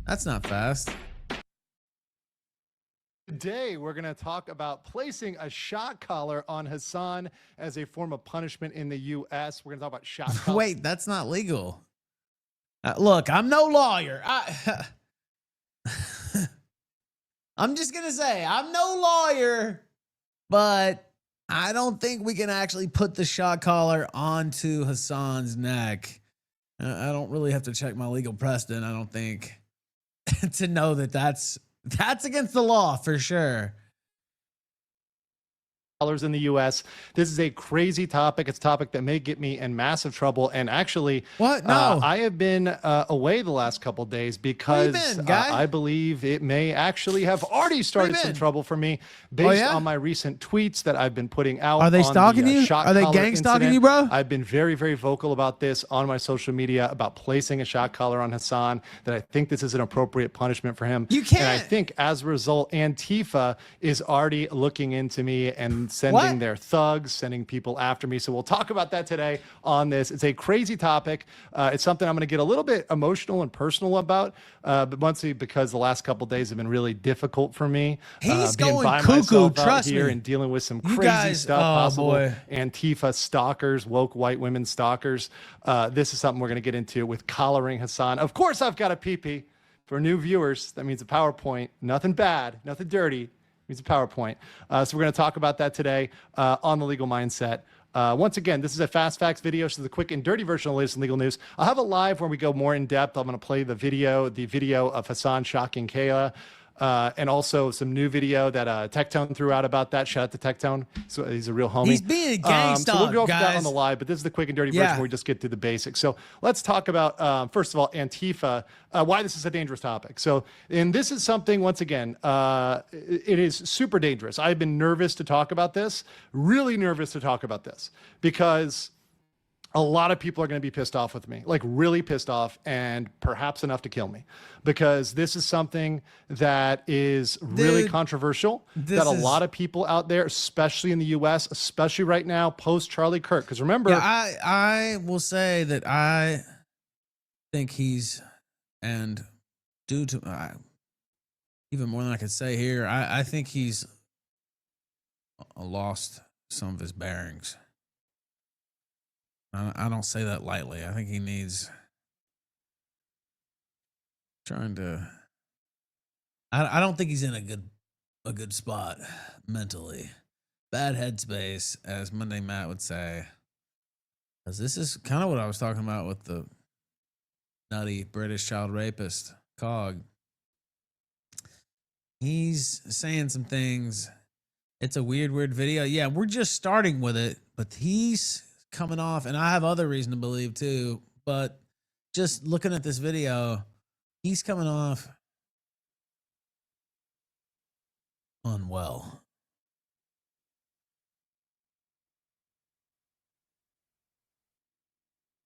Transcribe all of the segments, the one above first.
That's not fast. Today, we're going to talk about placing a shock collar on Hassan as a form of punishment in the U.S. We're going to talk about shock collar. Wait, that's not legal. Look, I'm no lawyer. I'm just going to say I'm no lawyer, but I don't think we can actually put the shock collar onto Hassan's neck. I don't really have to check my legal precedent, I don't think, to know that that's against the law for sure. In the U.S. This is a crazy topic. It's a topic that may get me in massive trouble. And actually, what? No, I have been away the last couple of days because I believe it may actually have already started some trouble for me based on my recent tweets that I've been putting out. Are they stalking you? Are they gang stalking you, bro? I've been very, very vocal about this on my social media about placing a shock collar on Hassan, that I think this is an appropriate punishment for him. You can't. And I think as a result, Antifa is already looking into me and sending their thugs, sending people after me. So we'll talk about that today on this. It's a crazy topic. It's something I'm going to get a little bit emotional and personal about, but mostly because the last couple of days have been really difficult for me. He's being going by cuckoo, myself out here and dealing with some crazy stuff, possible Antifa stalkers, woke white women stalkers. This is something we're going to get into with collaring Hassan. Of course, I've got a pee-pee. For new viewers, that means a PowerPoint. Nothing bad, nothing dirty. It's a PowerPoint. So we're going to talk about that today on The Legal Mindset. Once again, this is a fast facts video, so the quick and dirty version of the latest in legal news. I'll have a live where we go more in depth. I'm going to play the video of Hassan shocking Kayla. And also some new video that Tectone threw out about that. Shout out to Tectone. So he's a real homie. He's being a gang stalk, so we'll go over guys. that on the live, but this is the quick and dirty version where we just get through the basics. So let's talk about, first of all, Antifa, why this is a dangerous topic. And this is something, once again, it is super dangerous. I've been nervous to talk about this, really nervous to talk about this, because a lot of people are going to be pissed off with me, like really pissed off, and perhaps enough to kill me, because this is something that is really controversial, that a lot of people out there, especially in the U.S., especially right now, post Charlie Kirk. Because remember, I will say that I think he's, and due to even more than I could say here, I think he's lost some of his bearings. I don't say that lightly. I think he needs trying to. I don't think he's in a good spot mentally. Bad headspace, as Monday Matt would say. Because this is kind of what I was talking about with the nutty British child rapist Cog. He's saying some things. It's a weird video. Yeah, we're just starting with it, but he's coming off, and I have other reason to believe too, but just looking at this video, he's coming off unwell.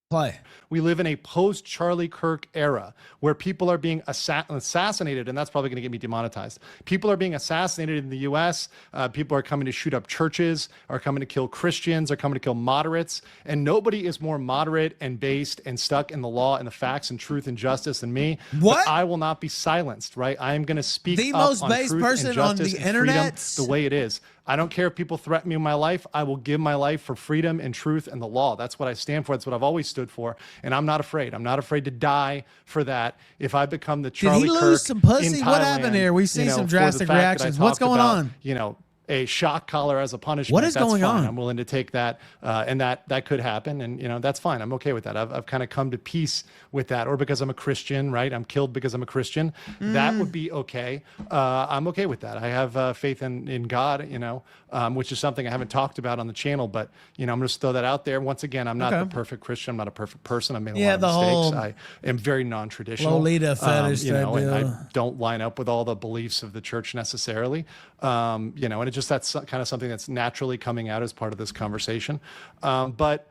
Play. We live in a post-Charlie Kirk era where people are being assassinated, and that's probably going to get me demonetized. People are being assassinated in the U.S. People are coming to shoot up churches, are coming to kill Christians, are coming to kill moderates, and nobody is more moderate and based and stuck in the law and the facts and truth and justice than me. What? But I will not be silenced, right? I am going to speak the up most on based truth person and justice on the and freedom internet, the way it is. I don't care if people threaten me with my life. I will give my life for freedom and truth and the law. That's what I stand for. That's what I've always stood for. And I'm not afraid. I'm not afraid to die for that. If I become the Charlie Kirk, did he lose some pussy? in what Thailand, happened here? We've seen some drastic reactions. What's going on? You know, a shock collar as a punishment. What is that's going fine. on? I'm willing to take that, and that could happen, and you know that's fine. I'm okay with that. I've kind of come to peace with that. Or because I'm a Christian, right? I'm killed because I'm a Christian. That would be okay. I'm okay with that. I have faith in God, you know, which is something I haven't talked about on the channel. But you know, I'm just throw that out there. Once again, I'm not the perfect Christian. I'm not a perfect person. I made a lot of mistakes. I am very non-traditional. Lolita fetish, you know, and I don't line up with all the beliefs of the church necessarily. You know, and it just that's kind of something that's naturally coming out as part of this conversation. But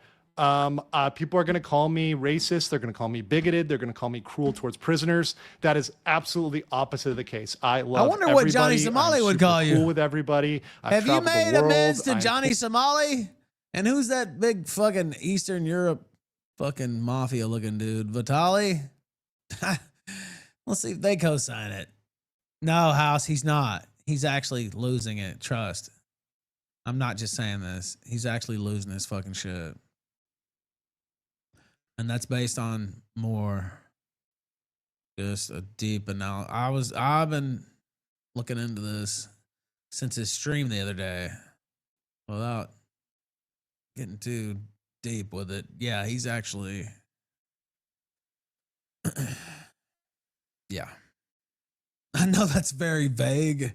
people are going to call me racist. They're going to call me bigoted. They're going to call me cruel towards prisoners. That is absolutely opposite of the case. I wonder what Johnny Somali would call you. Cool with everybody. Have you made amends to Johnny Somali? And who's that big fucking Eastern Europe fucking mafia looking dude? Vitali? Let's see if they co-sign it. No, House, he's not. He's actually losing it. Trust. I'm not just saying this. He's actually losing his fucking shit. And that's based on more just a deep analysis. I've been looking into this since his stream the other day without getting too deep with it. Yeah, he's actually yeah. I know that's very vague.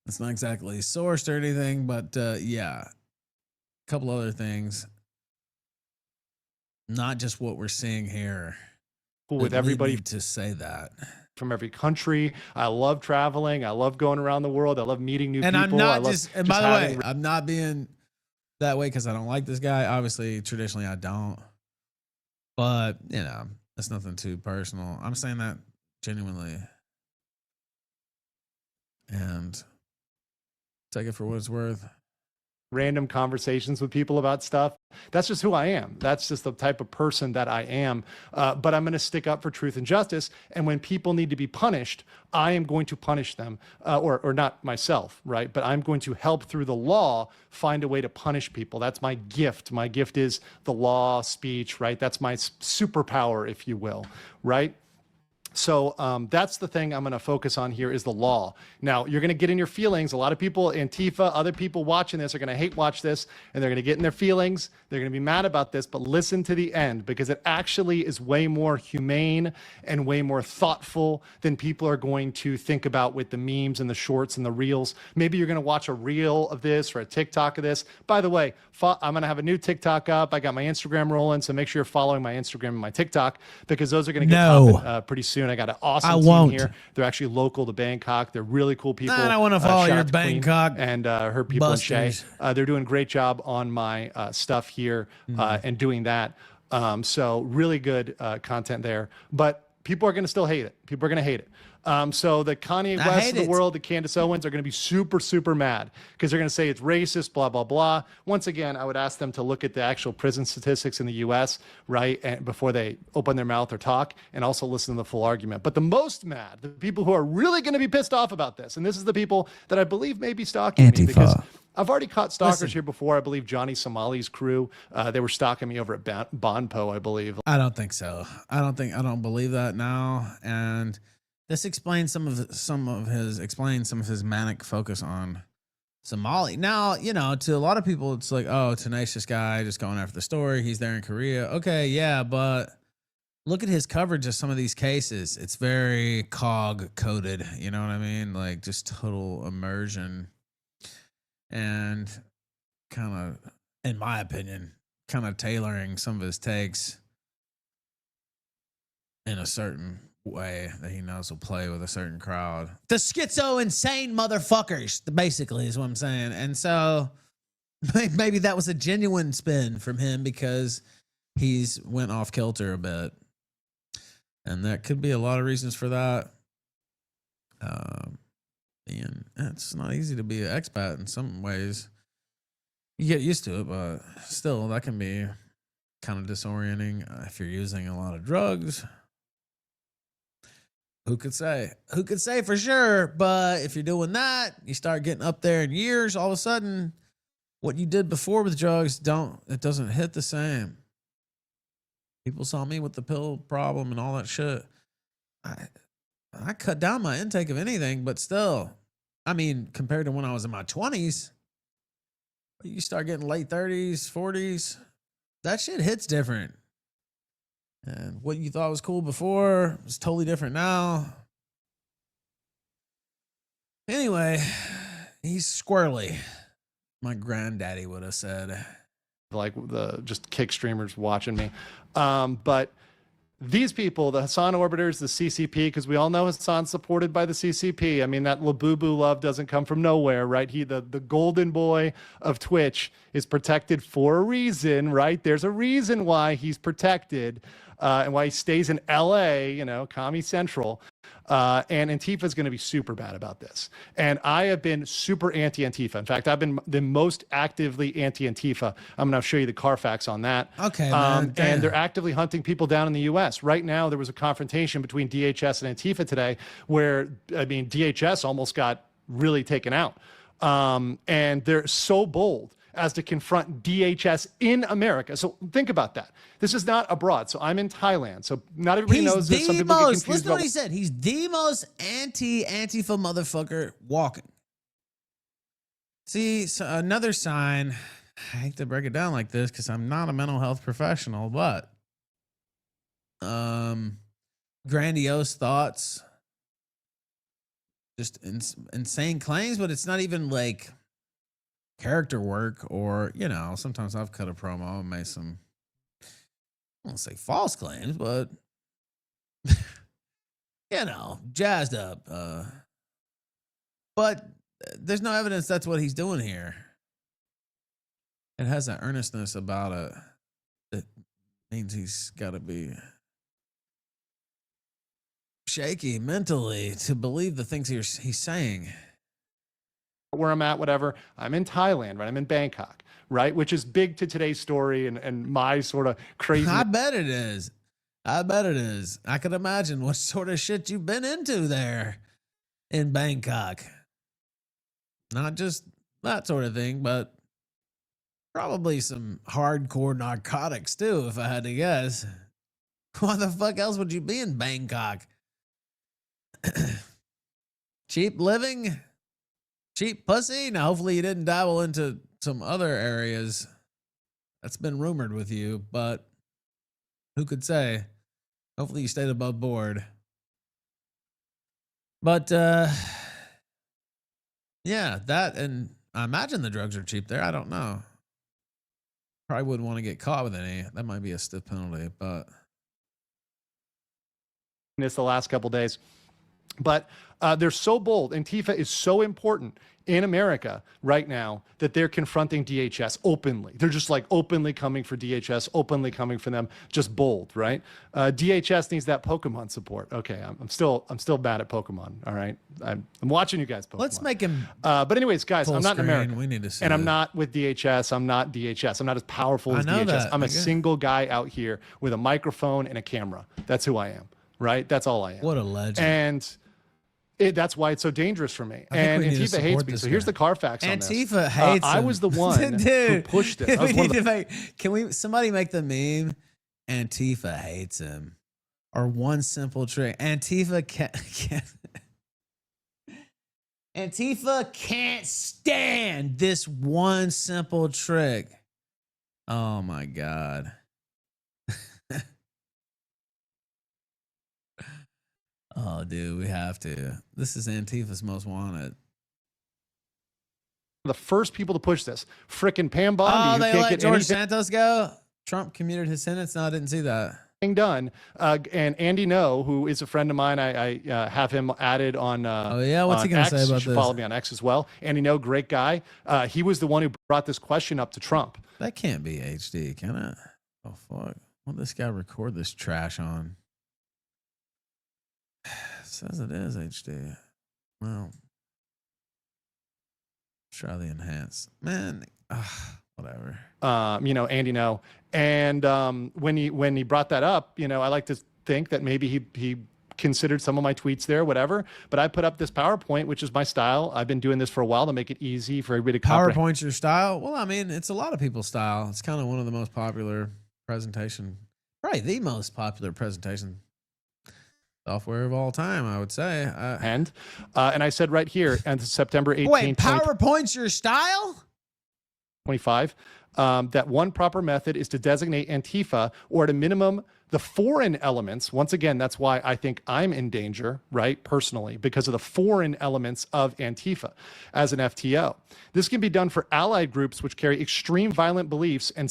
It's not exactly sourced or anything, but yeah. A couple other things. Not just what we're seeing here. With everybody to say that. From every country. I love traveling. I love going around the world. I love meeting new people. I'm not and by the way, I'm not being that way because I don't like this guy. Obviously, traditionally I don't. But, you know, it's nothing too personal. I'm saying that genuinely. And take it for what it's worth. Random conversations with people about stuff. That's just who I am. That's just the type of person that I am. But I'm going to stick up for truth and justice. And when people need to be punished, I am going to punish them, or not myself, right? But I'm going to help through the law find a way to punish people. That's my gift. My gift is the law, speech, right? That's my superpower, if you will, right? So that's the thing I'm going to focus on here is the law. Now, you're going to get in your feelings. A lot of people, Antifa, other people watching this are going to hate watch this, and they're going to get in their feelings. They're going to be mad about this, but listen to the end because it actually is way more humane and way more thoughtful than people are going to think about with the memes and the shorts and the reels. Maybe you're going to watch a reel of this or a TikTok of this. By the way, I'm going to have a new TikTok up. I got my Instagram rolling, so make sure you're following my Instagram and my TikTok because those are going to get popping pretty soon. I got an awesome team here. They're actually local to Bangkok. They're really cool people. I want to follow your Bangkok and her people in Shay. They're doing a great job on my stuff here and doing that. So really good content there. But people are going to still hate it. People are going to hate it. So the Kanye West of the world, the Candace Owens are going to be super, super mad because they're going to say it's racist, blah, blah, blah. Once again, I would ask them to look at the actual prison statistics in the U.S., right, and before they open their mouth or talk, and also listen to the full argument. But the most mad, the people who are really going to be pissed off about this, and this is the people that I believe may be stalking me because I've already caught stalkers here before. I believe Johnny Somali's crew, they were stalking me over at Bonpo, I believe. I don't think so. I don't believe that now. And this explains some of his manic focus on Somali. Now, you know, to a lot of people, it's like, oh, tenacious guy just going after the story. He's there in Korea. Okay, yeah, but look at his coverage of some of these cases. It's very coded. You know what I mean? Like just total immersion. And kind of, in my opinion, kind of tailoring some of his takes in a certain way that he knows will play with a certain crowd. The schizo insane motherfuckers, basically, is what I'm saying. And so maybe that was a genuine spin from him because he's went off kilter a bit. And there could be a lot of reasons for that. And it's not easy to be an expat in some ways. You get used to it, but still, that can be kind of disorienting if you're using a lot of drugs. Who could say? Who could say for sure? But if you're doing that, you start getting up there in years, all of a sudden, what you did before with drugs it doesn't hit the same. People saw me with the pill problem and all that shit. I cut down my intake of anything, but still, I mean, compared to when I was in my 20s, you start getting late 30s, 40s, that shit hits different. And what you thought was cool before is totally different now. Anyway, he's squirrely. My granddaddy would have said. Like the just kick streamers watching me. But these people, the Hassan orbiters, the CCP, because we all know Hassan's supported by the CCP. I mean, that Labubu love doesn't come from nowhere, right? The golden boy of Twitch is protected for a reason, right? There's a reason why he's protected and why he stays in LA, you know, Commie Central. And Antifa is going to be super bad about this. And I have been super anti-Antifa. In fact, I've been the most actively anti-Antifa. I'm going to show you the Carfax on that. Okay, man. And they're actively hunting people down in the U.S. Right now, there was a confrontation between DHS and Antifa today where, I mean, DHS almost got really taken out. And they're so bold as to confront DHS in America. So think about that. This is not abroad. So I'm in Thailand. So not everybody knows this. Some people get confused. Listen to what he said. He's the most anti-Antifa motherfucker walking. See, so another sign. I hate to break it down like this because I'm not a mental health professional, but grandiose thoughts, just insane claims, but it's not even like character work or, you know, sometimes I've cut a promo and made some, I won't say false claims, but, you know, jazzed up. But there's no evidence that's what he's doing here. It has an earnestness about it that means he's got to be shaky mentally to believe the things he's saying. Where I'm at, whatever. I'm in Thailand, right? I'm in Bangkok, right? Which is big to today's story and my sort of crazy. I bet it is. I bet it is. I can imagine what sort of shit you've been into there in Bangkok. Not just that sort of thing, but probably some hardcore narcotics too, if I had to guess. Why the fuck else would you be in Bangkok? Cheap living? Cheap pussy? Now, hopefully you didn't dabble into some other areas. That's been rumored with you, but who could say? Hopefully you stayed above board. But, yeah, that, and I imagine the drugs are cheap there. I don't know. Probably wouldn't want to get caught with any. That might be a stiff penalty, but. This the last couple days. But they're so bold. Antifa is so important in America right now that they're confronting DHS openly. They're just like openly coming for DHS, openly coming for them, just bold, right? DHS needs that Pokemon support. Okay, I'm still bad at Pokemon. All right, I'm watching you guys. Pokemon. Let's make him. But anyways, guys, I'm not in America. We need to see and I'm it. not with DHS. I'm not DHS. I'm not as powerful as DHS. That. I'm a single guy out here with a microphone and a camera. That's who I am. Right? That's all I am. What a legend. And that's why it's so dangerous for me. And Antifa hates me. So here's the Carfax on this. Antifa hates him. I was the one who pushed it. Somebody make the meme? Antifa hates him. Or one simple trick. Antifa can't stand this one simple trick. Oh my God. Oh, dude, we have to. This is Antifa's most wanted. The first people to push this. Frickin' Pam Bondi. Oh, they let George Santos go? Trump commuted his sentence? No, I didn't see that. Done. And Andy No, who is a friend of mine, I have him added on oh, yeah? What's he going to say about this? You should follow me on X as well. Andy No, great guy. He was the one who brought this question up to Trump. That can't be HD, can it? Oh, fuck. What this guy record this trash on? Says it is HD. Well, try the enhance. Man, whatever. You know, Andy No. And when he brought that up, you know, I like to think that maybe he considered some of my tweets there, whatever. But I put up this PowerPoint, which is my style. I've been doing this for a while to make it easy for everybody to comprehend. PowerPoint's your style? Well, I mean, it's a lot of people's style. It's kind of one of the most popular presentation, probably the most popular presentation software of all time, I would say. And I said right here, and September 18th. Wait, PowerPoint's your style? 25. That one proper method is to designate Antifa, or at a minimum, the foreign elements. Once again, that's why I think I'm in danger, right, personally, because of the foreign elements of Antifa as an FTO. This can be done for allied groups which carry extreme violent beliefs and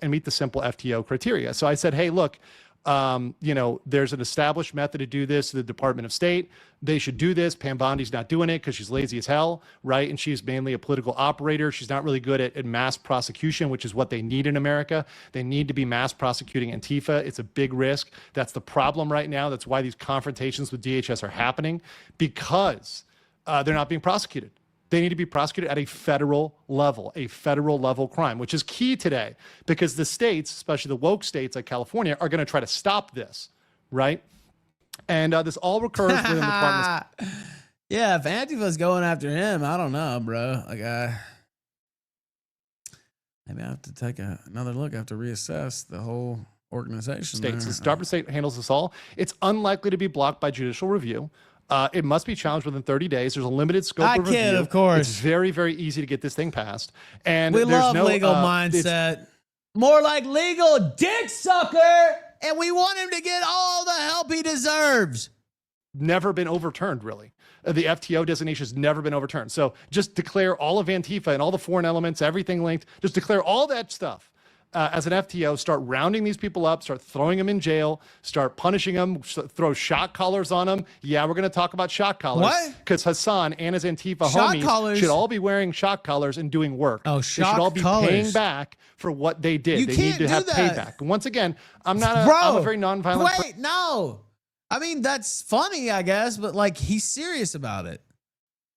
meet the simple FTO criteria. So I said, hey, look, There's an established method to do this. The Department of State, they should do this. Pam Bondi's not doing it because she's lazy as hell, right? And she's mainly a political operator. She's not really good at mass prosecution, which is what they need in America. They need to be mass prosecuting Antifa. It's a big risk. That's the problem right now. That's why these confrontations with DHS are happening, because they're not being prosecuted. They need to be prosecuted at a federal level crime, which is key today, because the states, especially the woke states like California, are going to try to stop this, right? And this all recurs within the Department of State. Yeah, if Antifa's going after him, I don't know, bro. Like, maybe I have to take another look. I have to reassess the whole organization. States. The Department of State handles this all. It's unlikely to be blocked by judicial review. It must be challenged within 30 days. There's a limited scope of review. Of course. It's very, very easy to get this thing passed. And we there's love no legal mindset. More like legal dick sucker. And we want him to get all the help he deserves. Never been overturned, really. The FTO designation has never been overturned. So just declare all of Antifa and all the foreign elements, everything linked, just declare all that stuff. As an FTO, start rounding these people up, start throwing them in jail, start punishing them, throw shock collars on them. Yeah, we're going to talk about shock collars. What? Because Hassan and his Antifa homies should all be wearing shock collars and doing work. Oh, shock collars. They should all be paying back for what they did. They need to have payback. And once again, I'm a very nonviolent. Wait, no. I mean, that's funny, I guess, but like, he's serious about it.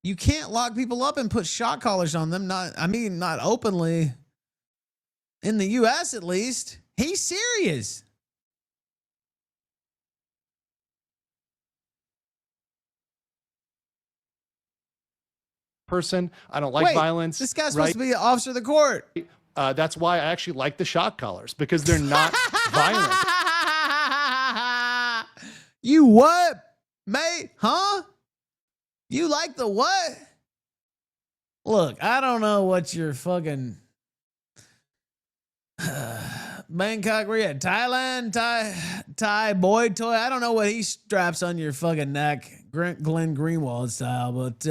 You can't lock people up and put shock collars on them. Not openly. In the U.S., at least. He's serious. Person. I don't like violence. This guy's supposed to be an officer of the court. That's why I actually like the shock collars, because they're not violent. You what, mate? Huh? You like the what? Look, I don't know what your fucking... Bangkok, where you at? Thailand, Thai boy toy. I don't know what he straps on your fucking neck, Glenn Greenwald style, but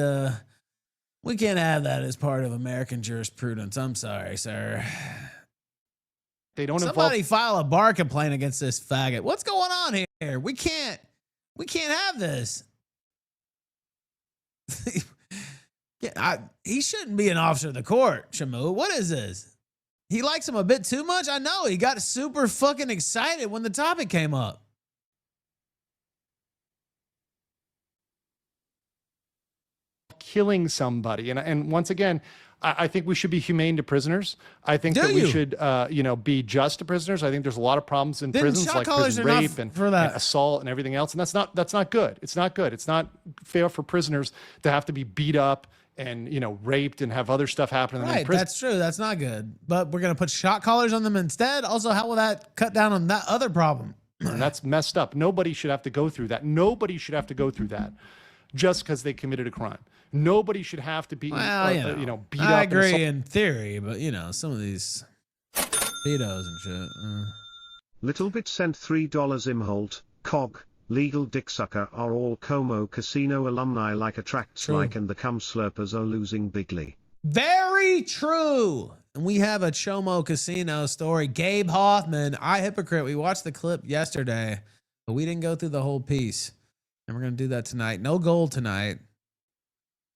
we can't have that as part of American jurisprudence. I'm sorry, sir. They don't. Somebody file a bar complaint against this faggot. What's going on here? We can't have this. He shouldn't be an officer of the court, Shamu. What is this? He likes him a bit too much? I know. He got super fucking excited when the topic came up. Killing somebody. And once again, I think we should be humane to prisoners. I think we should, be just to prisoners. I think there's a lot of problems in prisons, like prison rape and assault and everything else. And that's not good. It's not good. It's not fair for prisoners to have to be beat up and raped and have other stuff happen in prison. That's true. That's not good. But we're gonna put shock collars on them instead. Also, how will that cut down on that other problem? And that's messed up. Nobody should have to go through that. Nobody should have to go through that just because they committed a crime. Nobody should have to be beat up. I agree in theory, but some of these pedos and shit. Little bit sent $3 Imholte, COG. Legal dick sucker are all Como casino alumni, like attracts like, and the cum slurpers are losing bigly. Very true. And we have a Chomo casino story. Gabe Hoffman, I hypocrite. We watched the clip yesterday, but we didn't go through the whole piece. And we're going to do that tonight. No gold tonight,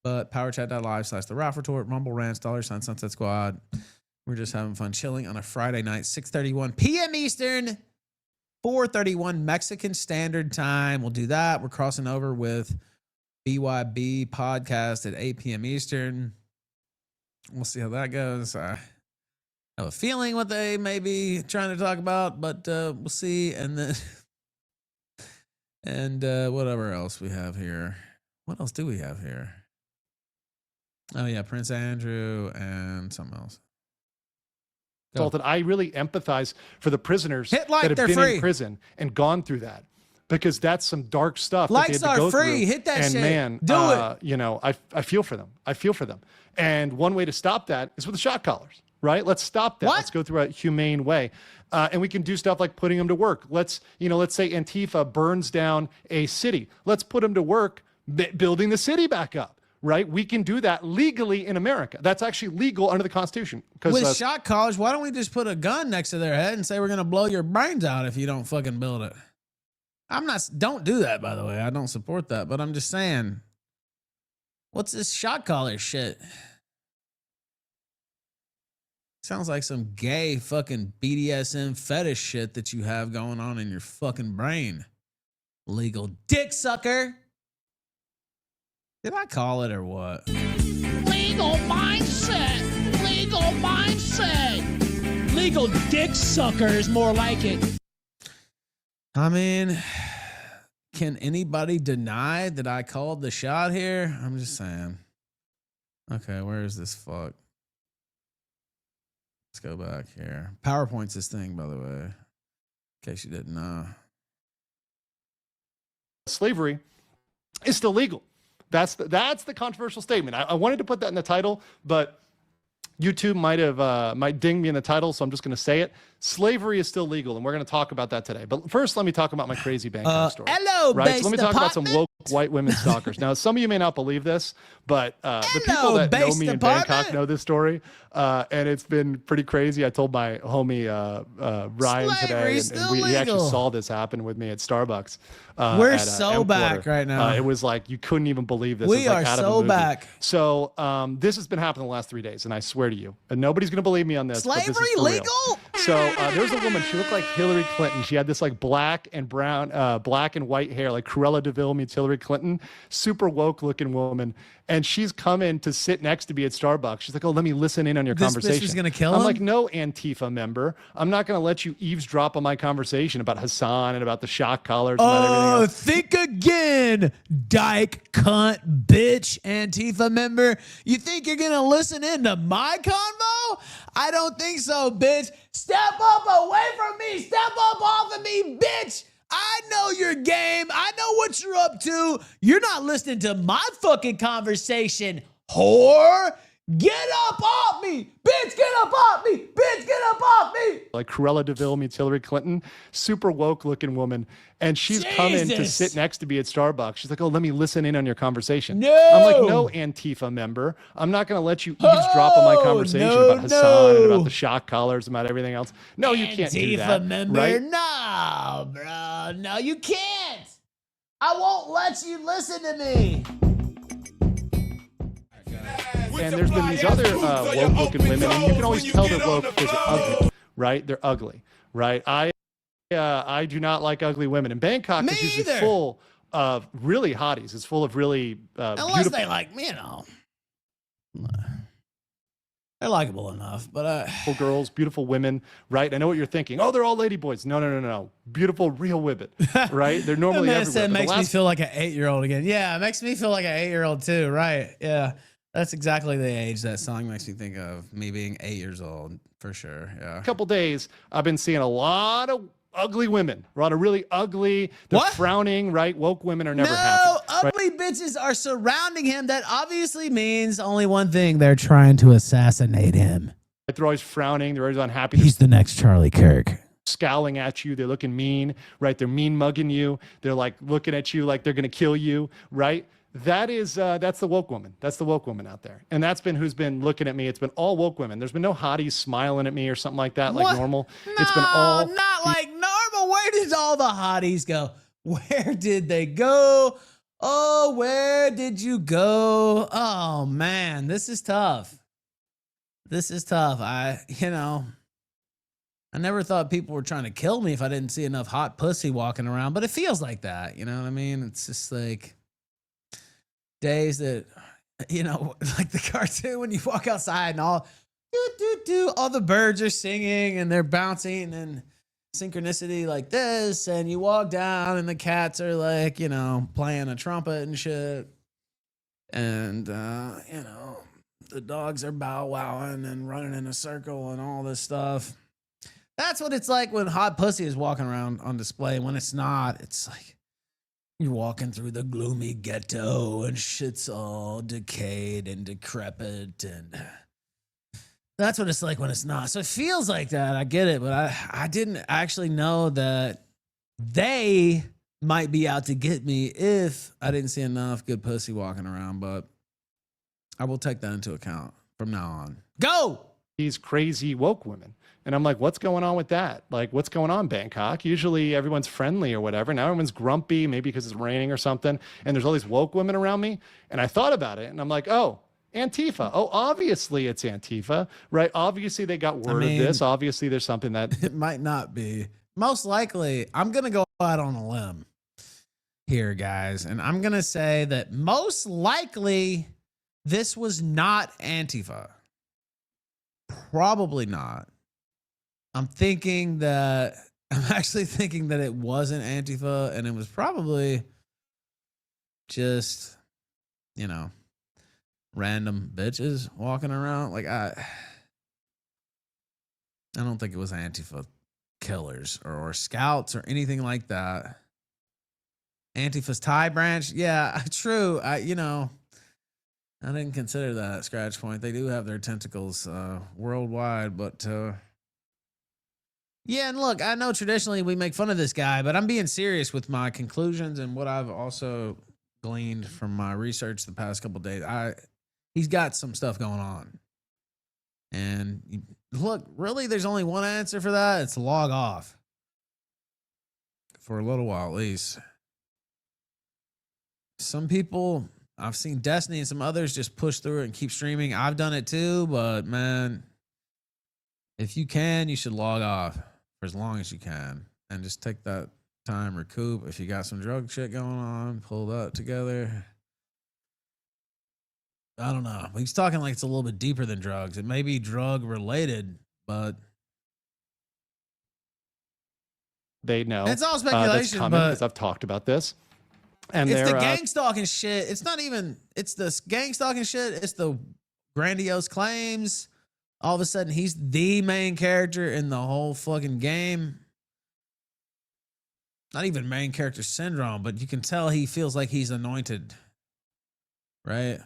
but powerchat.live/the Ralph Retort, Rumble Rants, $, Sunset Squad. We're just having fun chilling on a Friday night, 6:31 p.m. Eastern. 4:31 Mexican Standard Time. We'll do that. We're crossing over with BYB podcast at 8 p.m. Eastern. We'll see how that goes. I have a feeling what they may be trying to talk about, but we'll see. And then, whatever else we have here. What else do we have here? Oh yeah, Prince Andrew and something else. That I really empathize for the prisoners that have been in prison and gone through that, because that's some dark stuff. Likes are free. Hit that shit. And man, do it. I feel for them. I feel for them. And one way to stop that is with the shock collars, right? Let's stop that. Let's go through a humane way. And we can do stuff like putting them to work. Let's say Antifa burns down a city. Let's put them to work building the city back up. right? We can do that legally in America. That's actually legal under the Constitution. With shot callers, why don't we just put a gun next to their head and say we're going to blow your brains out if you don't fucking build it? Don't do that, by the way. I don't support that, but I'm just saying, what's this shot caller shit? Sounds like some gay fucking BDSM fetish shit that you have going on in your fucking brain. Legal dick sucker. Did I call it or what? Legal mindset. Legal mindset. Legal dick sucker is more like it. I mean, can anybody deny that I called the shot here? I'm just saying. Okay, where is this fuck? Let's go back here. PowerPoint's this thing, by the way, in case you didn't know. Slavery is still legal. That's the controversial statement. I wanted to put that in the title, but YouTube might ding me in the title, so I'm just going to say it. Slavery is still legal, and we're going to talk about that today. But first, let me talk about my crazy Bangkok story. Hello, right? So let me talk about some woke white women stalkers. Now, some of you may not believe this, but the people that know me in Bangkok know this story, and it's been pretty crazy. I told my homie Ryan today, and he actually saw this happen with me at Starbucks. We're so back right now. It was like you couldn't even believe this. We are so back. So this has been happening the last 3 days, and I swear to you, and nobody's going to believe me on this. Slavery but this is for legal? Real. So there was a woman. She looked like Hillary Clinton. She had this like black and white hair, like Cruella de Vil meets Hillary Clinton. Super woke looking woman. And she's coming to sit next to me at Starbucks. She's like, "Oh, let me listen in on your conversation." This bitch is gonna kill him? I'm like, "No, Antifa member. I'm not going to let you eavesdrop on my conversation about Hassan and about the shock collars and about everything else." Think again, dyke, cunt, bitch, Antifa member. You think you're gonna listen into my convo? I don't think so, bitch. Step up away from me. Step up off of me, bitch. I know your game. I know what you're up to. You're not listening to my fucking conversation, whore. Get up off me. Bitch, get up off me. Bitch, get up off me. Like Cruella de Vil meets Hillary Clinton. Super woke looking woman. And she's coming to sit next to me at Starbucks. She's like, "Oh, let me listen in on your conversation." No. I'm like, "No, Antifa member. I'm not going to let you eavesdrop on my conversation about Hassan and about the shock collars and about everything else." No, you can't do that. Antifa member, right? no, bro. No, you can't. I won't let you listen to me. And there's been these other woke-looking women, and you can always tell they're woke because they're ugly, right? They're ugly, right? I do not like ugly women. And Bangkok is usually full of really hotties. It's full of really unless beautiful. they like, they're likable enough, but beautiful girls, beautiful women, right? I know what you're thinking. Oh, they're all ladyboys. No. Beautiful, real women, right? They're normally everywhere. It makes me feel like an 8-year-old again. Yeah, it makes me feel like an 8-year-old too, right? Yeah. That's exactly the age that song makes me think of, me being 8 years old, for sure. Yeah. A couple days, I've been seeing a lot of ugly women, a lot of really ugly, they're frowning, right? Woke women are never happy. Ugly bitches are surrounding him. That obviously means only one thing. They're trying to assassinate him. They're always frowning. They're always unhappy. He's the next Charlie Kirk. Scowling at you. They're looking mean, right? They're mean mugging you. They're like looking at you like they're going to kill you, right? That's the woke woman. That's the woke woman out there. And that's been who's been looking at me. It's been all woke women. There's been no hotties smiling at me or something like that, like normal. No, it's been all not like normal. Where did all the hotties go? Where did they go? Oh, where did you go? Oh man, this is tough. This is tough. I never thought people were trying to kill me if I didn't see enough hot pussy walking around, but it feels like that. You know what I mean? It's just like days that, like the cartoon when you walk outside and all the birds are singing and they're bouncing and synchronicity like this, and you walk down and the cats are like, playing a trumpet and shit. And, the dogs are bow wowing and running in a circle and all this stuff. That's what it's like when hot pussy is walking around on display. When it's not, it's like you're walking through the gloomy ghetto and shit's all decayed and decrepit, and that's what it's like when it's not. So it feels like that. I get it, but I didn't actually know that they might be out to get me if I didn't see enough good pussy walking around. But I will take that into account from now on. Go! These crazy woke women. And I'm like, what's going on with that? Like, what's going on, Bangkok? Usually everyone's friendly or whatever. Now everyone's grumpy, maybe because it's raining or something. And there's all these woke women around me. And I thought about it and I'm like, oh, Antifa. Oh, obviously it's Antifa, right? Obviously they got word of this. Obviously there's something that it might not be. Most likely, I'm going to go out on a limb here, guys. And I'm going to say that most likely this was not Antifa. Probably not. I'm actually thinking that it wasn't Antifa and it was probably just, you know, random bitches walking around. Like I don't think it was Antifa killers or scouts or anything like that. Antifa's Thai branch. Yeah, true. I didn't consider that scratch point. They do have their tentacles worldwide, but yeah, and look, I know traditionally we make fun of this guy, but I'm being serious with my conclusions and what I've also gleaned from my research the past couple of days. He's got some stuff going on. And look, really, there's only one answer for that. It's log off. For a little while, at least. Some people, I've seen Destiny and some others just push through it and keep streaming. I've done it too, but man, if you can, you should log off for as long as you can and just take that time, recoup. If you got some drug shit going on, pull that together. I don't know. He's talking like it's a little bit deeper than drugs. It may be drug related, but they know. It's all speculation, but because I've talked about this. And it's the gang stalking shit. It's not even, it's the gang stalking shit. It's the grandiose claims. All of a sudden, he's the main character in the whole fucking game. Not even main character syndrome, but you can tell he feels like he's anointed. Right?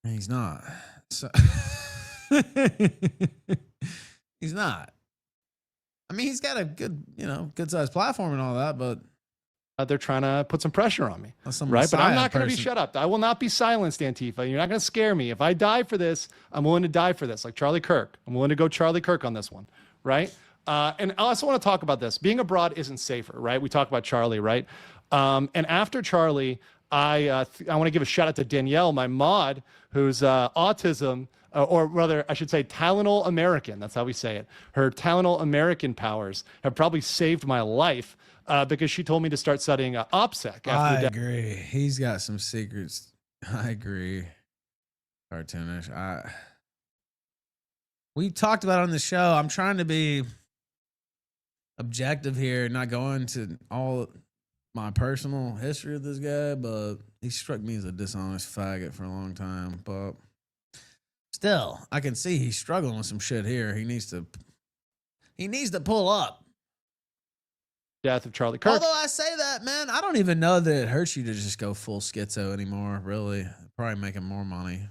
And he's not. So he's not. I mean, he's got a good, good sized platform and all that, but they're trying to put some pressure on me, right? But I'm not going to be shut up. I will not be silenced, Antifa. You're not going to scare me. If I die for this, I'm willing to die for this, like Charlie Kirk. I'm willing to go Charlie Kirk on this one, right? And I also want to talk about this. Being abroad isn't safer, right? We talk about Charlie, right? And after Charlie, I want to give a shout out to Danielle, my mod, who's autism, or rather, I should say, Talonal American. That's how we say it. Her Talonal American powers have probably saved my life. Because she told me to start studying OPSEC. I agree. He's got some secrets. I agree. Cartoonish. We talked about it on the show. I'm trying to be objective here, not go into all my personal history of this guy, but he struck me as a dishonest faggot for a long time. But still, I can see he's struggling with some shit here. He needs to pull up. Death of Charlie Kirk. Although I say that, man, I don't even know that it hurts you to just go full schizo anymore, really. Probably making more money.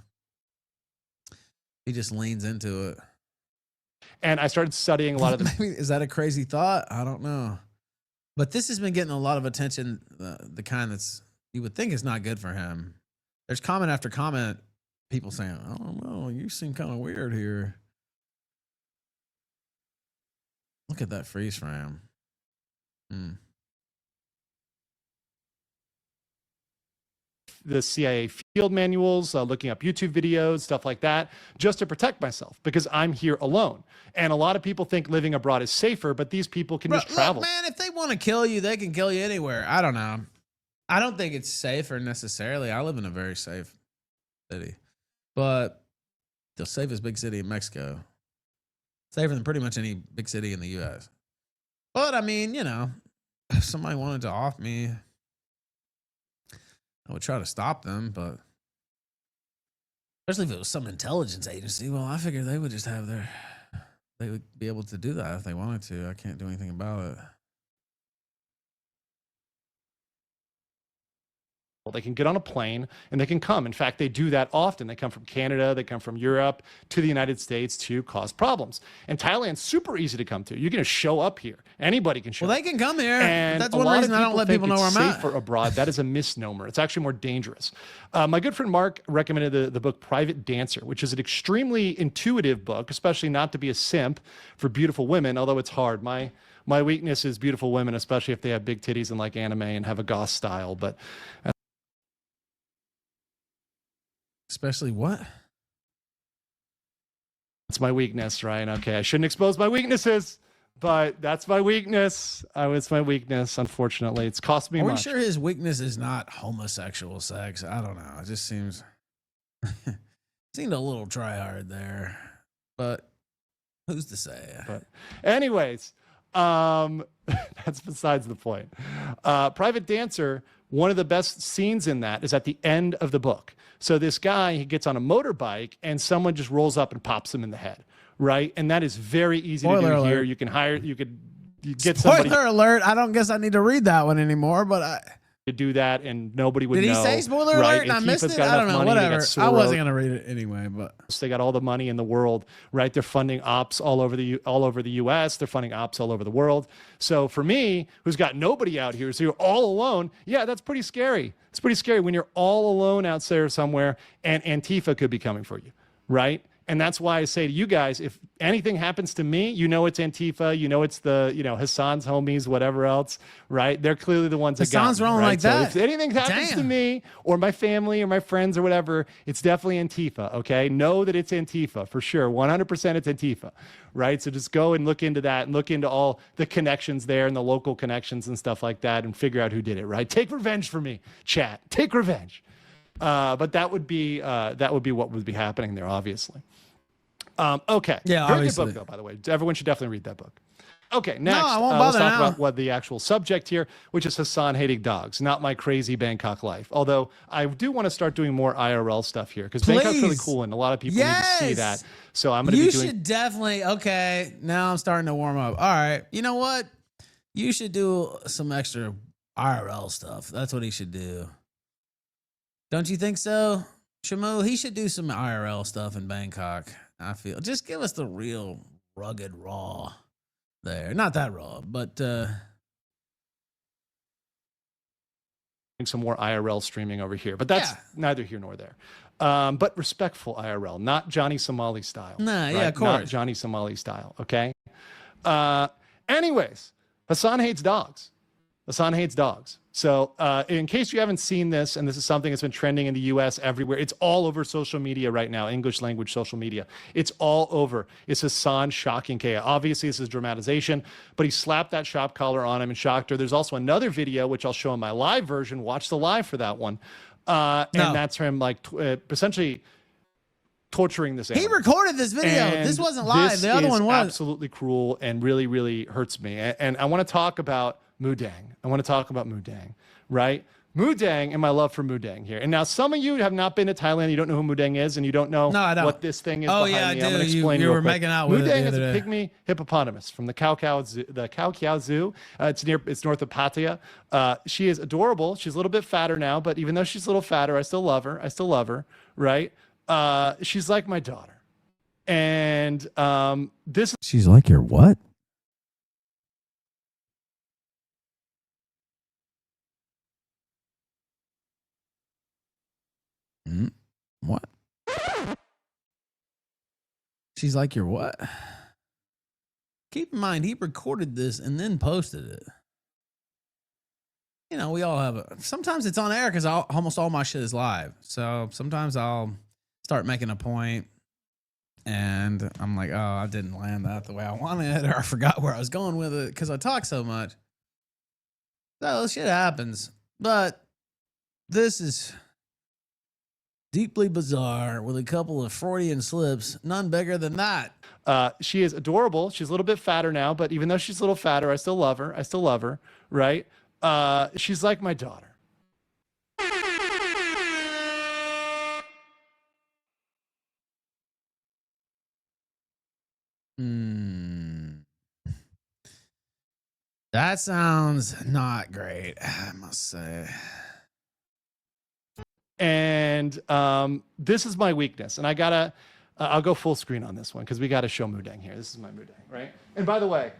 He just leans into it. And I started studying a lot of the... Maybe, is that a crazy thought? I don't know. But this has been getting a lot of attention, the kind that's, you would think is not good for him. There's comment after comment, people saying, I don't know, you seem kind of weird here. Look at that freeze frame. The CIA field manuals, looking up YouTube videos, stuff like that, just to protect myself because I'm here alone. And a lot of people think living abroad is safer, but these people can just travel. Look, man, if they want to kill you, they can kill you anywhere. I don't know. I don't think it's safer necessarily. I live in a very safe city, but the safest big city in Mexico, safer than pretty much any big city in the U.S. But I mean, if somebody wanted to off me, I would try to stop them, but especially if it was some intelligence agency, well, I figured they would just have they would be able to do that if they wanted to. I can't do anything about it. They can get on a plane and they can come. In fact, they do that often. They come from Canada, they come from Europe to the United States to cause problems. And Thailand's super easy to come to. You're going to show up here. Anybody can show up. Well, they can come here. And that's one reason I don't let people know where I'm at. Safer abroad. That is a misnomer. It's actually more dangerous. My good friend Mark recommended the book Private Dancer, which is an extremely intuitive book, especially not to be a simp for beautiful women, although it's hard. My weakness is beautiful women, especially if they have big titties and like anime and have a goth style. But especially what? That's my weakness, right? Okay, I shouldn't expose my weaknesses, but that's my weakness. It's my weakness, unfortunately. It's cost me much. Are we sure his weakness is not homosexual sex? I don't know. It just seemed a little try hard there. But who's to say? But anyways, that's besides the point. Private Dancer, one of the best scenes in that is at the end of the book. So this guy, he gets on a motorbike and someone just rolls up and pops him in the head, right? And that is very easy to do here. You can get somebody. Spoiler alert. I don't guess I need to read that one anymore, but to do that and nobody would know. Did he say spoiler alert and I missed it? I don't know. Whatever. I wasn't going to read it anyway, but they got all the money in the world, right? They're funding ops all over the US. They're funding ops all over the world. So for me, who's got nobody out here, so you're all alone. Yeah, that's pretty scary. It's pretty scary when you're all alone out there somewhere and Antifa could be coming for you, right? And that's why I say to you guys, if anything happens to me, you know it's Antifa, you know it's the, Hassan's homies, whatever else, right? They're clearly the ones that got Hassan's rolling right? like so that. if anything happens to me or my family or my friends or whatever, it's definitely Antifa, okay? Know that it's Antifa for sure. 100% it's Antifa, right? So just go and look into that and look into all the connections there and the local connections and stuff like that and figure out who did it, right? Take revenge for me, chat. Take revenge. But that would be what would be happening there, obviously. Okay. Yeah, very obviously. good book, though, by the way. Everyone should definitely read that book. Okay, next, I won't let's bother talk now. about what the actual subject here, which is Hassan hating dogs, not my crazy Bangkok life. Although I do want to start doing more IRL stuff here because Bangkok's really cool and a lot of people need to see that. So I'm going to be doing. You should definitely. Okay, now I'm starting to warm up. All right, you know what? You should do some extra IRL stuff. That's what he should do. Don't you think so, Shamu? He should do some IRL stuff in Bangkok. I feel. Just give us the real rugged raw there. Not that raw, but some more IRL streaming over here. But that's neither here nor there. But respectful IRL, not Johnny Somali style. Nah, right? yeah, of course. Not Johnny Somali style, okay? Anyways, Hassan hates dogs. Hassan hates dogs. So in case you haven't seen this, and this is something that's been trending in the US everywhere, it's all over social media right now, English language social media. It's all over. It's Hassan shocking Kaya. Obviously, this is dramatization, but he slapped that shock collar on him and shocked her. There's also another video, which I'll show in my live version. Watch the live for that one. And that's him like essentially torturing this animal. He recorded this video. And this wasn't live. The other one was. Absolutely cruel and really, really hurts me. And I want to talk about Mudang, right? Mudang and my love for Mudang here. And now some of you have not been to Thailand. You don't know who Mudang is, and you don't know what this thing is behind me. I I'm do. going to explain You were making out with Mudang it. is a pygmy hippopotamus from the Khao Kiao Zoo. It's north of Pattaya. She is adorable. She's a little bit fatter now, but even though she's a little fatter, I still love her. Right? She's like my daughter. And She's like your what? What? She's like your what? Keep in mind, he recorded this and then posted it. You know, we all have sometimes it's on air because almost all my shit is live. So sometimes I'll start making a point and I'm like, oh, I didn't land that the way I wanted, or I forgot where I was going with it because I talk so much. So shit happens. But this is deeply bizarre with a couple of Freudian slips, none bigger than that. She is adorable. She's a little bit fatter now, but even though she's a little fatter, I still love her. Right? She's like my daughter. That sounds not great, I must say. And this is my weakness. And I gotta, I'll go full screen on this one because we gotta show Mudang here. This is my Mudang, right? And by the way,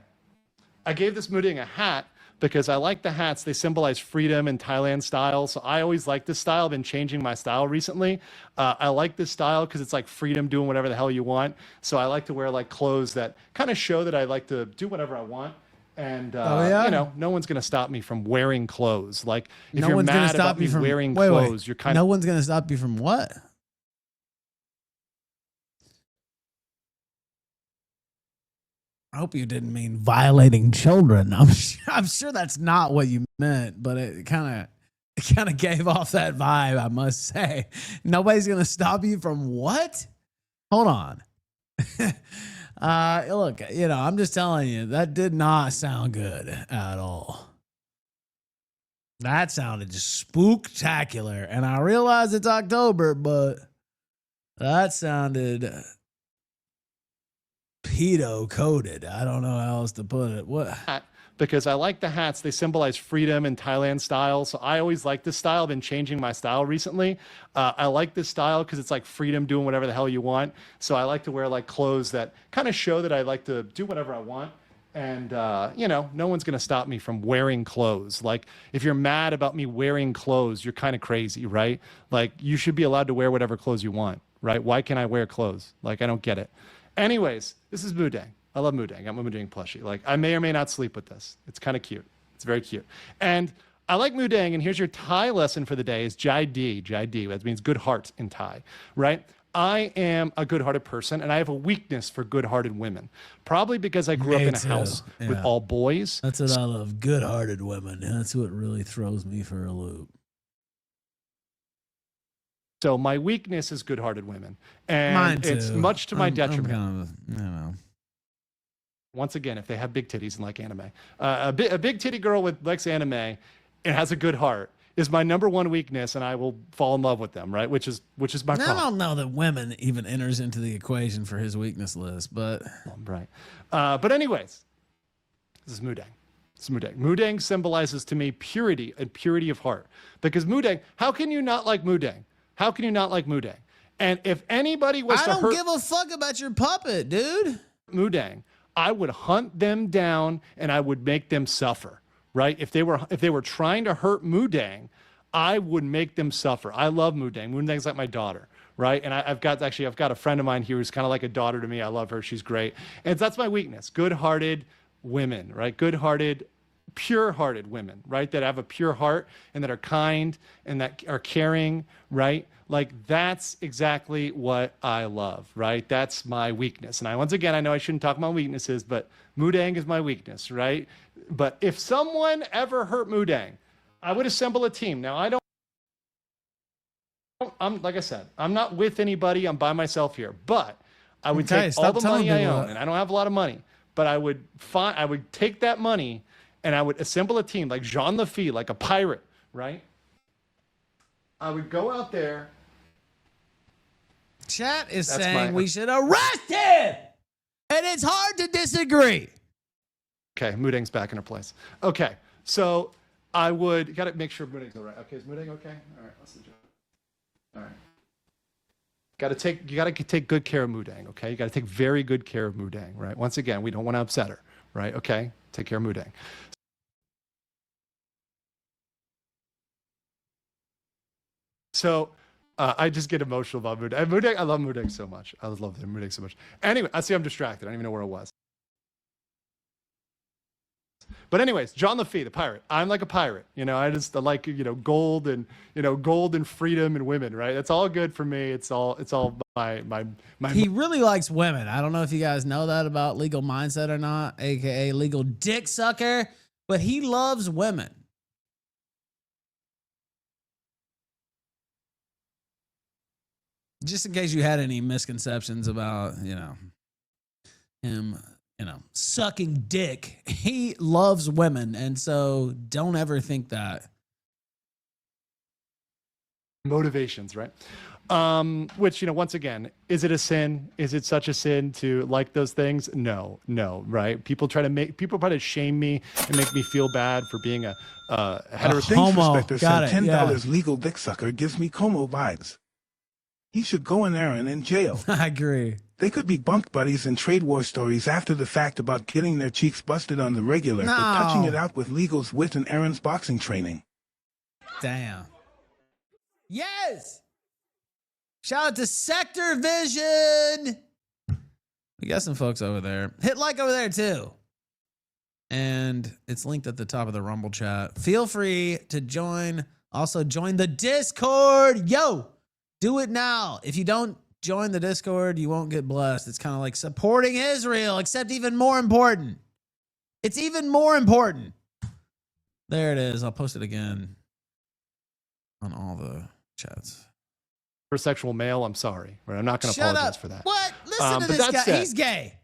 I gave this Mudang a hat because I like the hats. They symbolize freedom in Thailand style. So I always like this style. I've been changing my style recently. I like this style because it's like freedom, doing whatever the hell you want. So I like to wear like clothes that kind of show that I like to do whatever I want. And, you know, no one's going to stop me from wearing clothes. Like, if you're mad about me wearing clothes, you're kind of... No one's going to stop you from what? I hope you didn't mean violating children. I'm sure that's not what you meant, but it kind of gave off that vibe, I must say. Nobody's going to stop you from what? Hold on. Look, you know, I'm just telling you, that did not sound good at all. That sounded just spooktacular. And I realize it's October, but that sounded pedo coded. I don't know how else to put it. What? Because I like the hats. They symbolize freedom in Thailand style. So I always like this style. I've been changing my style recently. I like this style because it's like freedom, doing whatever the hell you want. So I like to wear like clothes that kind of show that I like to do whatever I want. And, you know, no one's going to stop me from wearing clothes. Like, if you're mad about me wearing clothes, you're kind of crazy, right? Like, you should be allowed to wear whatever clothes you want, right? Why can't I wear clothes? Like, I don't get it. Anyways, this is Mudang. I love Mudang. I got my Mudang plushie. Like, I may or may not sleep with this. It's kind of cute. It's very cute. And I like Mudang, and here's your Thai lesson for the day is Jai Di. Jai Di, that means good heart in Thai, right? I am a good-hearted person, and I have a weakness for good-hearted women. Probably because I grew up in a house with all boys. That's what I love, good-hearted women. That's what really throws me for a loop. So my weakness is good-hearted women. And it's much to my detriment. I don't know. Once again, if they have big titties and like anime. A big titty girl with likes anime and has a good heart is my number one weakness, and I will fall in love with them, right? Which is my problem. I don't know that women even enters into the equation for his weakness list, but... Right. But anyways, this is Mudang. This is Mudang. Mudang symbolizes to me purity and purity of heart. Because Mudang, how can you not like Mudang? How can you not like Mudang? And if anybody was to hurt... I don't give a fuck about your puppet, dude. Mudang, I would hunt them down and I would make them suffer, right? If they were trying to hurt Mudang, I would make them suffer. I love Mudang. Mudang's like my daughter, right? And I've got a friend of mine here who's kind of like a daughter to me. I love her. She's great. And that's my weakness. Good-hearted women, right? Good-hearted, pure-hearted women, right? That have a pure heart and that are kind and that are caring, right? Like, that's exactly what I love, right? That's my weakness. And once again, I know I shouldn't talk about weaknesses, but Mudang is my weakness, right? But if someone ever hurt Mudang, I would assemble a team. Now, I'm like I said, I'm not with anybody. I'm by myself here. But I would take all the money I own, and I don't have a lot of money, but I would take that money and I would assemble a team like Jean Lafitte, like a pirate, right? I would go out there. Chat is saying we should arrest him, and it's hard to disagree. Okay, Mudang's back in her place. Okay, so I would gotta make sure Mudang's all right. Okay, is Mudang okay? All right, let's enjoy. All right. You gotta take good care of Mudang. Okay, you gotta take very good care of Mudang. Right. Once again, we don't want to upset her. Right. Okay. Take care of Mudang. So I just get emotional about Mudang. Mudang, I love Mudang so much. I love Mudang so much. Anyway, I see I'm distracted. I don't even know where I was. But anyways, Jean Lafitte, the pirate. I'm like a pirate. You know, I like, gold and freedom and women, right? That's all good for me. It's all my. He really likes women. I don't know if you guys know that about Legal Mindset or not, aka Legal Dick Sucker, but he loves women. Just in case you had any misconceptions about, him, sucking dick, he loves women. And so don't ever think that. Motivations, right? Which, once again, is it a sin? Is it such a sin to like those things? No, right? People try to shame me and make me feel bad for being a heterosexual homo. Got it. $10 legal dick sucker gives me Como vibes. He should go in there and in jail. I agree. They could be bunk buddies and trade war stories after the fact about getting their cheeks busted on the regular, but touching it out with Legal's wit and Aaron's boxing training. Damn. Yes! Shout out to Sector Vision! We got some folks over there. Hit like over there too. And it's linked at the top of the Rumble chat. Feel free to join. Also join the Discord. Yo, do it now. If you don't join the Discord, you won't get blessed. It's kind of like supporting Israel, except even more important. It's even more important. There it is. I'll post it again on all the chats. Heterosexual male, I'm sorry. Right? I'm not going to apologize for that. What? Listen to this guy. He's gay.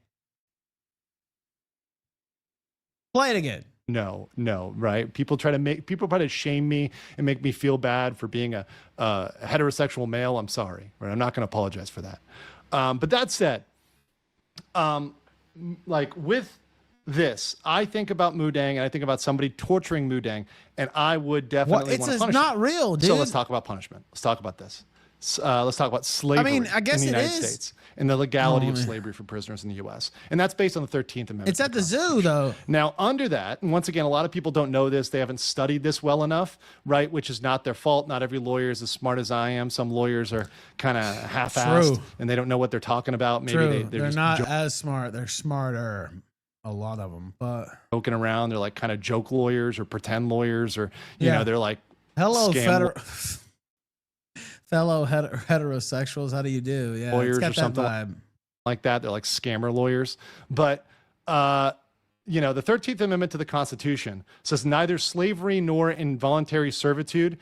Play it again. No, right? People try to shame me and make me feel bad for being a heterosexual male. I'm sorry. Right? I'm not going to apologize for that. But that said, like with this, I think about Mudang and I think about somebody torturing Mudang, and I would definitely want to punish not him. Real, dude. So let's talk about punishment. Let's talk about this. Let's talk about slavery in the United States and the legality of slavery for prisoners in the U.S. And that's based on the 13th Amendment. It's at the zoo, though. Now, under that, and once again, a lot of people don't know this. They haven't studied this well enough, right? Which is not their fault. Not every lawyer is as smart as I am. Some lawyers are kind of half-assed and they don't know what they're talking about. Maybe they're just not as smart. They're smarter. A lot of them, but joking around. They're like kind of joke lawyers or pretend lawyers, or you know, they're like fellow heterosexuals, how do you do? Yeah, lawyers it's got or something vibe. Like that. They're like scammer lawyers. But, you know, the 13th Amendment to the Constitution says neither slavery nor involuntary servitude,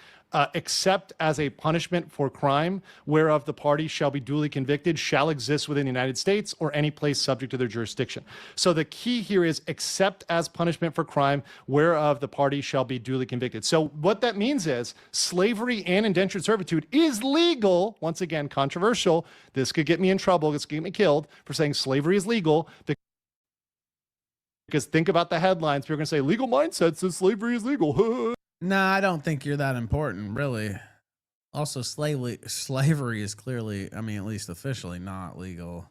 except as a punishment for crime whereof the party shall be duly convicted, shall exist within the United States or any place subject to their jurisdiction. So the key here is except as punishment for crime whereof the party shall be duly convicted. So what that means is slavery and indentured servitude is legal. Once again, controversial. This could get me in trouble. This could get me killed for saying slavery is legal. Because think about the headlines. People are going to say legal mindset says slavery is legal. No, I don't think you're that important, really. Also, slavery is clearly, I mean, at least officially, not legal.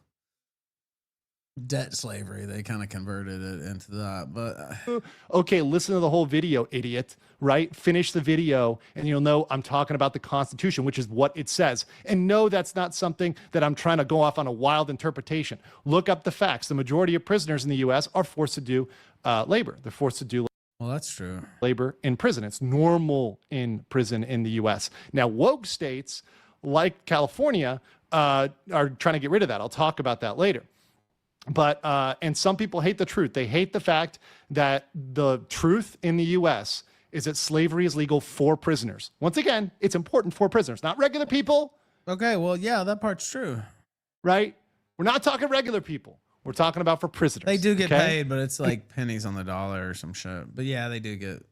Debt slavery, they kind of converted it into that. But okay, listen to the whole video, idiot. Right? Finish the video, and you'll know I'm talking about the Constitution, which is what it says. And no, that's not something that I'm trying to go off on a wild interpretation. Look up the facts. The majority of prisoners in the U.S. are forced to do labor. They're forced to do well, that's true. Labor in prison. It's normal in prison in the U.S. Now, woke states like California are trying to get rid of that. I'll talk about that later. But, and some people hate the truth. They hate the fact that the truth in the U.S. is that slavery is legal for prisoners. Once again, it's important for prisoners, not regular people. Okay, well, yeah, that part's true. Right? We're not talking regular people. We're talking about for prisoners. They do get paid, but it's like pennies on the dollar or some shit. But yeah, they do get a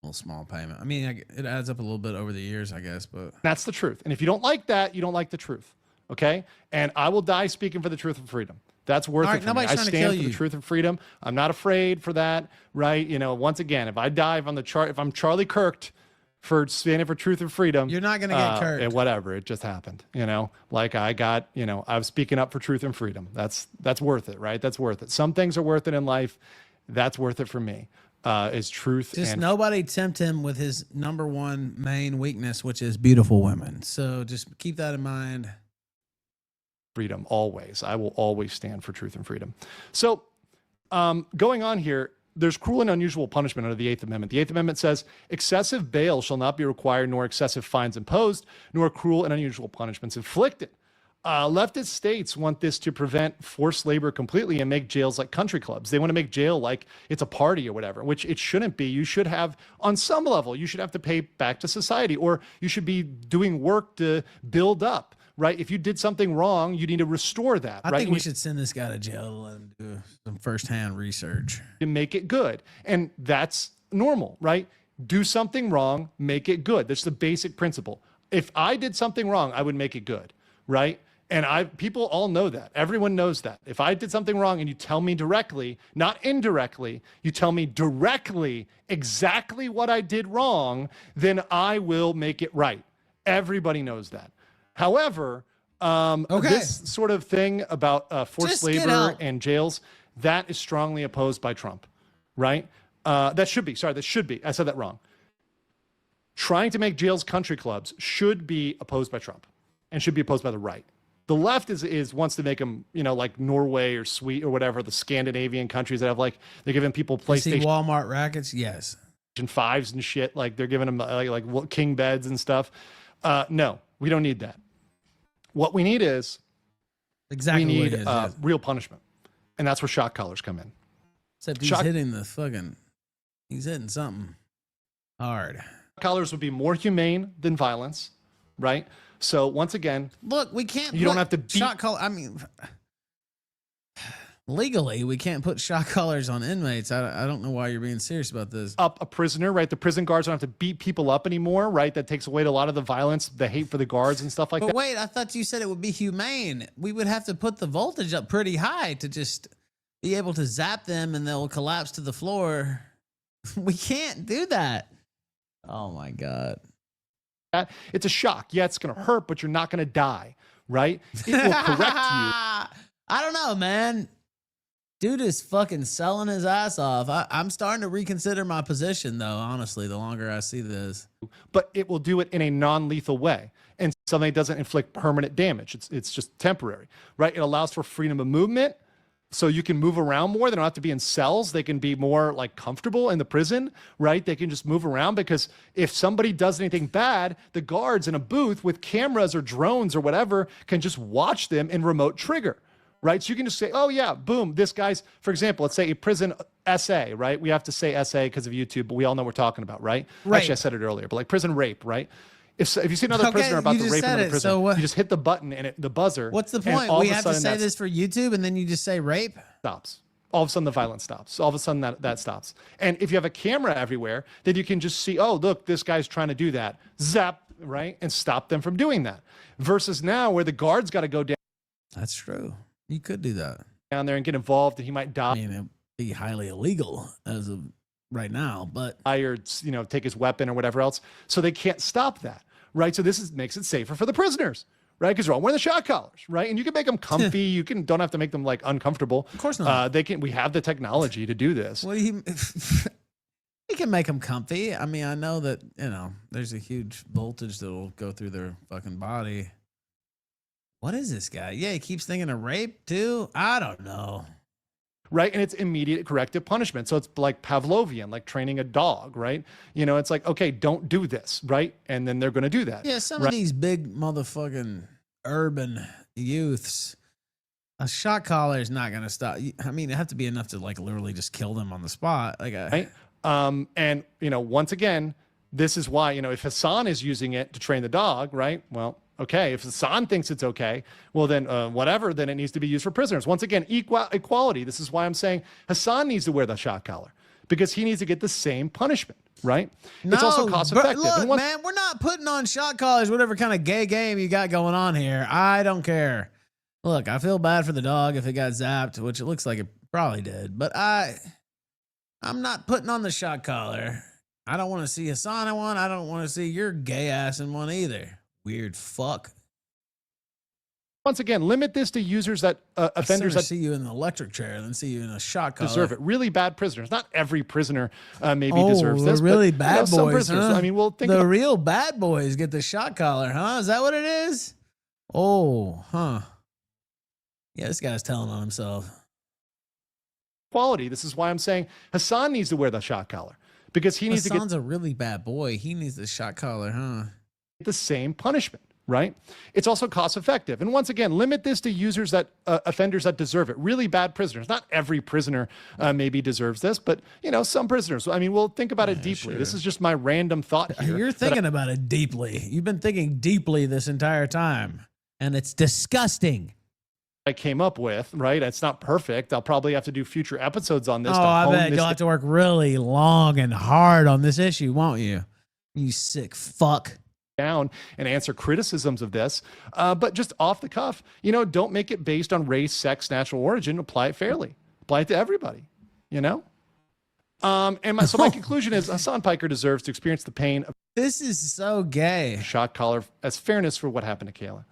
little small payment. I mean, it adds up a little bit over the years, I guess. But that's the truth. And if you don't like that, you don't like the truth. Okay? And I will die speaking for the truth and freedom. That's worth it for me. I stand for the truth and freedom. I'm not afraid for that, right? You know, once again, if I die on the chart, if I'm Charlie Kirked for standing for truth and freedom, you're not going to get Kirked. And whatever, it just happened, you know, like I got, you know, I was speaking up for truth and freedom. That's worth it, right? That's worth it. Some things are worth it in life. That's worth it for me, is truth. Just nobody tempt him with his number one main weakness, which is beautiful women. So just keep that in mind. Freedom, always. I will always stand for truth and freedom. So going on here, there's cruel and unusual punishment under the 8th Amendment. The 8th Amendment says, excessive bail shall not be required, nor excessive fines imposed, nor cruel and unusual punishments inflicted. Leftist states want this to prevent forced labor completely and make jails like country clubs. They want to make jail like it's a party or whatever, which it shouldn't be. You should have, on some level, you should have to pay back to society, or you should be doing work to build up. Right? If you did something wrong, you need to restore that. I think we should send this guy to jail to let him do some firsthand research. To make it good. And that's normal, right? Do something wrong, make it good. That's the basic principle. If I did something wrong, I would make it good, right? And people all know that. Everyone knows that. If I did something wrong and you tell me directly, not indirectly, you tell me directly exactly what I did wrong, then I will make it right. Everybody knows that. However, this sort of thing about forced labor and jails, that is strongly opposed by Trump, right? That should be. I said that wrong. Trying to make jails country clubs should be opposed by Trump and should be opposed by the right. The left wants to make them, like Norway or Sweden or whatever, the Scandinavian countries that have they're giving people PlayStation Walmart rackets. Yes. 5s and shit. Like they're giving them like king beds and stuff. No, we don't need that. What we need is real punishment. And that's where shock collars come in. Except he's hitting something hard. Collars would be more humane than violence, right? So once again, look, we can't. You don't have to beat shock collar. I mean, legally, we can't put shock collars on inmates. I don't know why you're being serious about this. Up a prisoner, right? The prison guards don't have to beat people up anymore, right? That takes away a lot of the violence, the hate for the guards and stuff like that. But wait, I thought you said it would be humane. We would have to put the voltage up pretty high to just be able to zap them and they'll collapse to the floor. We can't do that. Oh my God. It's a shock. Yeah, it's going to hurt, but you're not going to die, right? It will correct you. I don't know, man. Dude is fucking selling his ass off. I'm starting to reconsider my position, though, honestly, the longer I see this. But it will do it in a non-lethal way. And something that doesn't inflict permanent damage. It's just temporary, right? It allows for freedom of movement. So you can move around more. They don't have to be in cells. They can be more comfortable in the prison, right? They can just move around because if somebody does anything bad, the guards in a booth with cameras or drones or whatever can just watch them and remote trigger, right? So you can just say, oh yeah, boom, this guy's, for example, let's say a prison essay, right? We have to say essay because of YouTube, but we all know what we're talking about, right? Actually, I said it earlier, but prison rape, right? If you see another prisoner about to rape another prisoner, you just hit the button and the buzzer. What's the point? We have to say this for YouTube and then you just say rape? Stops. All of a sudden the violence stops. All of a sudden that stops. And if you have a camera everywhere, then you can just see, oh, look, this guy's trying to do that. Zap, right? And stop them from doing that. Versus now where the guard's got to go down. That's true. You could do that. Down there and get involved and he might die. I mean, it'd be highly illegal as of right now, but or take his weapon or whatever else. So they can't stop that, right? So this makes it safer for the prisoners, right? Because they're all wearing the shock collars, right? And you can make them comfy. You don't have to make them uncomfortable. Of course not. We have the technology to do this. Well, you can make them comfy. I mean, I know that there's a huge voltage that'll go through their fucking body. What is this guy? Yeah, he keeps thinking of rape too. I don't know. Right. And it's immediate corrective punishment. So it's like Pavlovian, like training a dog, right? It's like, okay, don't do this, right? And then they're going to do that. Yeah, some of these big motherfucking urban youths, a shock collar is not going to stop. I mean, it have to be enough to literally just kill them on the spot. Right. And, once again, this is why, if Hassan is using it to train the dog, right? Well, okay, if Hassan thinks it's okay, well then whatever, then it needs to be used for prisoners. Once again, equality. This is why I'm saying Hassan needs to wear the shock collar because he needs to get the same punishment, right? It's also cost effective. Look, man, we're not putting on shock collars, whatever kind of gay game you got going on here. I don't care. Look, I feel bad for the dog if it got zapped, which it looks like it probably did, but I'm not putting on the shock collar. I don't want to see Hassan in one. I don't want to see your gay ass in one either. Weird fuck. Once again, limit this to users that offenders that see you in the electric chair than see you in a shock collar. Deserve it. Really bad prisoners. Not every prisoner maybe deserves this. Really bad boys. Some prisoners. Huh? I mean, the real bad boys get the shock collar, huh? Is that what it is? Oh, huh. Yeah, this guy's telling on himself. Quality. This is why I'm saying Hassan needs to wear the shock collar because he needs to get. Hassan's a really bad boy. He needs the shock collar, huh? The same punishment, right? It's also cost effective. And once again, limit this to users that offenders that deserve it. Really bad prisoners. Not every prisoner maybe deserves this, but some prisoners. I mean, we'll think about it deeply. Sure. This is just my random thought here. You're thinking about it deeply. You've been thinking deeply this entire time, and it's disgusting. I came up with, right? It's not perfect. I'll probably have to do future episodes on this. Oh, I bet you'll have to work really long and hard on this issue, won't you? You sick fuck. Down and answer criticisms of this, but just off the cuff, don't make it based on race, sex, national origin. Apply it fairly. Apply it to everybody. And my conclusion is Hassan Piker deserves to experience the pain of This is so gay. Shot caller as fairness for what happened to Kayla.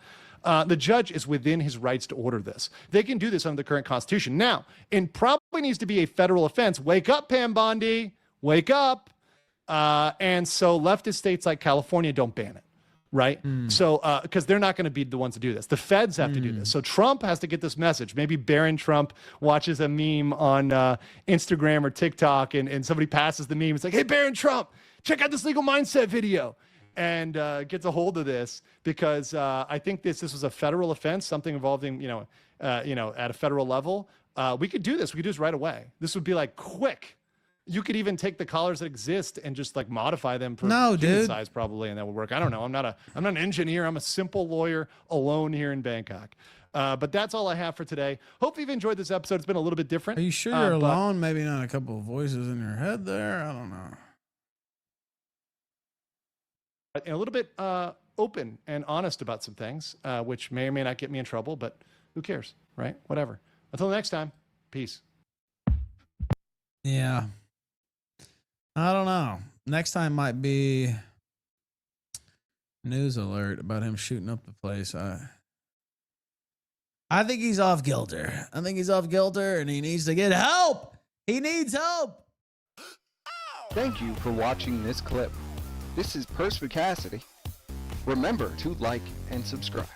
The judge is within his rights to order this. They can do this under the current Constitution. Now, it probably needs to be a federal offense. Wake up, Pam Bondi. Wake up. And so leftist states like California don't ban it, right? So, because they're not going to be the ones to do this. The feds have to do this. So Trump has to get this message. Maybe Barron Trump watches a meme on Instagram or TikTok and somebody passes the meme. It's like, hey, Barron Trump, check out this legal mindset video. And gets a hold of this because I think this was a federal offense, something involving, at a federal level. We could do this. We could do this right away. This would be like quick. You could even take the collars that exist and just like modify them for human size probably, and that would work. I don't know. I'm not an engineer. I'm a simple lawyer alone here in Bangkok. But that's all I have for today. Hope you've enjoyed this episode. It's been a little bit different. Are you sure you're alone? Maybe not a couple of voices in your head there. I don't know. And a little bit open and honest about some things, which may or may not get me in trouble, but who cares, right? Whatever. Until next time, peace. Yeah. I don't know. Next time might be news alert about him shooting up the place. I think he's off kilter. I think he's off kilter and he needs to get help. He needs help. Thank you for watching this clip. This is Perspicacity. Remember to like and subscribe.